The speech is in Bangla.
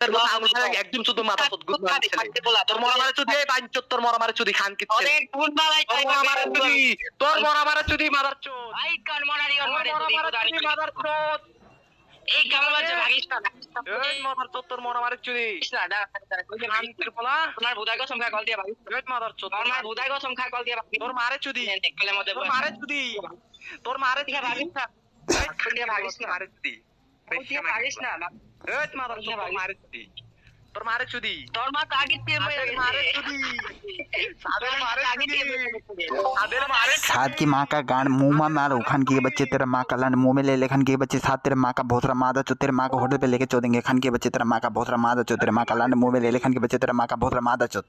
তোর কথা অনুসারে একদম শুধু মাথা গুদ মারছে তোর মরা মারে চুদি এই বাইঞ্চত তোর মরা মারে চুদি খান কিচ্ছে অনেক ভুল বালাই তোর মরা মারে চুদি তোর মরা মারে চুদি মাদার চোদ আই কান মরারি ওর মারে মরা মারে চুদি মাদার চোদ এই কাম বাজে ভাগিস না এই মাদার চোদ তোর মরা মারে চুদি না শান্তির পোলা তোমার ভুদাই কসম খা কল দিয়া ভাগিস এই মাদার চোদ আমার ভুদাই কসম খা কল দিয়া ভাগিস তোর মারে চুদি কলের মধ্যে তোর মারে চুদি তোর মারে দিয়া ভাগিস না দিয়া ভাগিস না মারে চুদি দিয়া ভাগিস না এই মাদার চোদ তোর মারে চুদি তোর মারে চুদি তোর মা তো আগে তে মারে চুদি সাদের মারে চুদি সাদের मारे साद की माँ का गांड मुंह में मारो खान के बच्चे तेरा माँ का लांड मुंह में ले ले खान के बच्चे साथ तेरे माँ का भोसरा मादा चो तेरे माँ को होटल पे लेके चो देंगे खान के बच्चे तेरा माँ का भोसरा मादा चो तेरे माँ का लांड मुंह में ले ले खान के बच्चे तेरा माँ का भोसरा मादा चो।